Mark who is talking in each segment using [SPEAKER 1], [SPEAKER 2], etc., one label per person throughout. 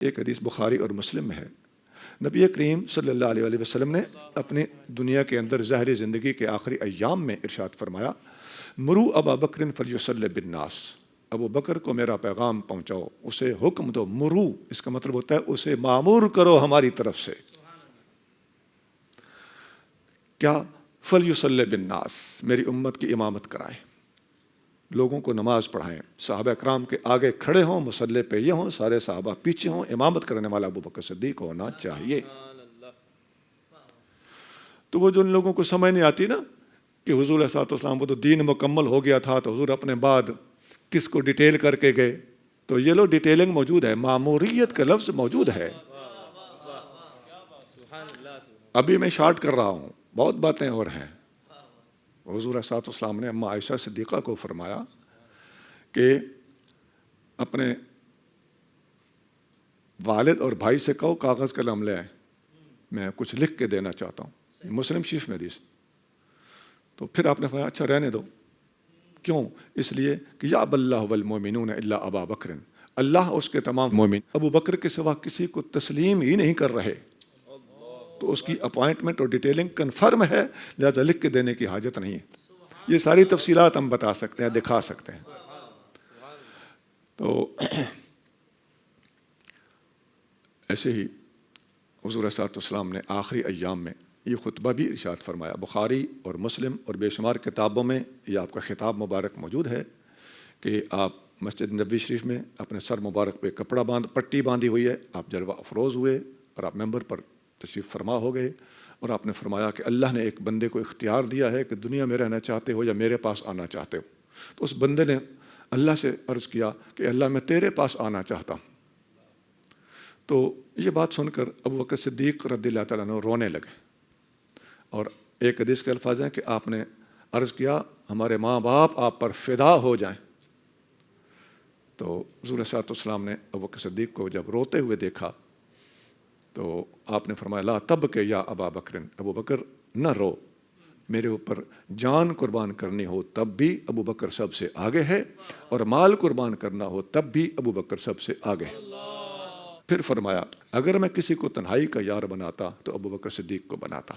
[SPEAKER 1] ایک حدیث بخاری اور مسلم میں ہے، نبی کریم صلی اللہ علیہ وسلم نے اپنی دنیا کے اندر ظاہری زندگی کے آخری ایام میں ارشاد فرمایا، مرو ابا بکر فلیصلی بالناس، ابو بکر کو میرا پیغام پہنچاؤ، اسے حکم دو، مرو اس کا مطلب ہوتا ہے اسے مامور کرو ہماری طرف سے، کیا؟ فلیصلی بالناس، میری امت کی امامت کرائے، لوگوں کو نماز پڑھائیں، صحابہ کرام کے آگے کھڑے ہوں، مصلی پہ یہ ہوں، سارے صحابہ پیچھے ہوں، امامت کرنے والا ابو بکر صدیق ہونا چاہیے۔ تو وہ جو ان لوگوں کو سمجھ نہیں آتی نا کہ حضور علیہ الصلوۃ والسلام وہ تو دین مکمل ہو گیا تھا تو حضور اپنے بعد کس کو ڈیٹیل کر کے گئے، تو یہ لو ڈیٹیلنگ موجود ہے، ماموریت کا لفظ موجود ہے۔ ابھی میں شارٹ کر رہا ہوں، بہت باتیں اور ہیں۔ حضور علیہ الصلوۃ والسلام نے اما عائشہ صدیقہ کو فرمایا کہ اپنے والد اور بھائی سے کہو کاغذ قلم لے آئیں، میں کچھ لکھ کے دینا چاہتا ہوں، مسلم شریف میں حدیث۔ تو پھر آپ نے فرمایا اچھا رہنے دو، کیوں؟ اس لیے کہ یا اللہ والمؤمنون الا ابا بکر، اللہ اس کے تمام مومن ابو بکر کے سوا کسی کو تسلیم ہی نہیں کر رہے، تو اس کی اپوائنٹمنٹ اور ڈیٹیلنگ کنفرم ہے، لہذا لکھ کے دینے کی حاجت نہیں ہے۔ یہ ساری تفصیلات ہم بتا سکتے ہیں، دکھا سکتے ہیں۔ تو ایسے ہی حضور صلی اللہ علیہ وسلم نے آخری ایام میں یہ خطبہ بھی ارشاد فرمایا، بخاری اور مسلم اور بے شمار کتابوں میں یہ آپ کا خطاب مبارک موجود ہے کہ آپ مسجد نبوی شریف میں اپنے سر مبارک پہ پٹی باندھی ہوئی ہے، آپ جلوہ افروز ہوئے اور آپ ممبر پر تشریف فرما ہو گئے، اور آپ نے فرمایا کہ اللہ نے ایک بندے کو اختیار دیا ہے کہ دنیا میں رہنا چاہتے ہو یا میرے پاس آنا چاہتے ہو۔ تو اس بندے نے اللہ سے عرض کیا کہ اللہ میں تیرے پاس آنا چاہتا ہوں۔ تو یہ بات سن کر ابو بکر صدیق رضی اللہ تعالیٰ عنہ رونے لگے، اور ایک حدیث کے الفاظ ہیں کہ آپ نے عرض کیا ہمارے ماں باپ آپ پر فدا ہو جائیں۔ تو حضور صلی اللہ علیہ وسلم نے ابو بکر صدیق کو جب روتے ہوئے دیکھا تو آپ نے فرمایا لا تبکے یا ابا بکر، ابو بکر نہ رو، میرے اوپر جان قربان کرنی ہو تب بھی ابو بکر سب سے آگے ہے، اور مال قربان کرنا ہو تب بھی ابو بکر سب سے آگے ہے۔ پھر فرمایا اگر میں کسی کو تنہائی کا یار بناتا تو ابو بکر صدیق کو بناتا،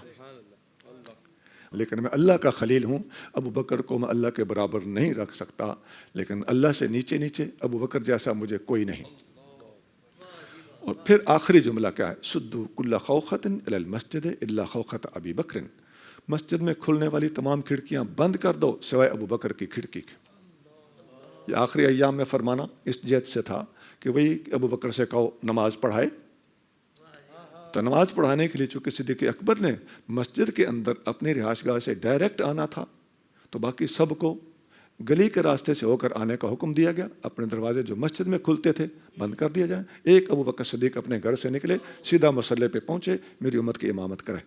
[SPEAKER 1] لیکن میں اللہ کا خلیل ہوں، ابو بکر کو میں اللہ کے برابر نہیں رکھ سکتا، لیکن اللہ سے نیچے نیچے ابو بکر جیسا مجھے کوئی نہیں۔ اور پھر آخری جملہ کیا ہے؟ سدو کل خوخۃ الی المسجد الا خوخۃ ابی بکر، مسجد میں کھلنے والی تمام کھڑکیاں بند کر دو سوائے ابو بکر کی کھڑکی کے۔ یہ آخری ایام میں فرمانا اس جہت سے تھا کہ وہی ابو بکر سے کہو نماز پڑھائے، تو نماز پڑھانے کے لیے چونکہ صدیق اکبر نے مسجد کے اندر اپنی رہائش گاہ سے ڈائریکٹ آنا تھا، تو باقی سب کو گلی کے راستے سے ہو کر آنے کا حکم دیا گیا، اپنے دروازے جو مسجد میں کھلتے تھے بند کر دیا جائیں، ایک ابو بکر صدیق اپنے گھر سے نکلے سیدھا مصلی پہ پہنچے، میری امت کی امامت کرے۔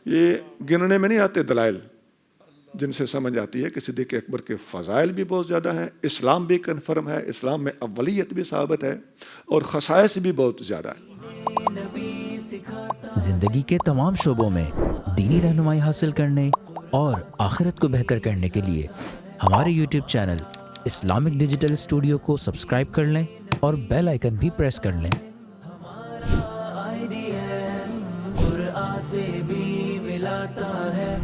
[SPEAKER 1] یہ گننے میں نہیں آتے دلائل جن سے سمجھ آتی ہے کہ صدیق اکبر کے فضائل بھی بہت زیادہ ہیں، اسلام بھی کنفرم ہے، اسلام میں اولیت بھی ثابت ہے، اور خصائص بھی بہت زیادہ ہے۔
[SPEAKER 2] زندگی کے تمام شعبوں میں دینی رہنمائی حاصل کرنے اور آخرت کو بہتر کرنے کے لیے ہمارے YouTube channel Islamic digital studio کو سبسکرائب کر لیں اور بیل آئیکن بھی پریس کر لیں۔ قرآن سے بھی ملاتا ہے۔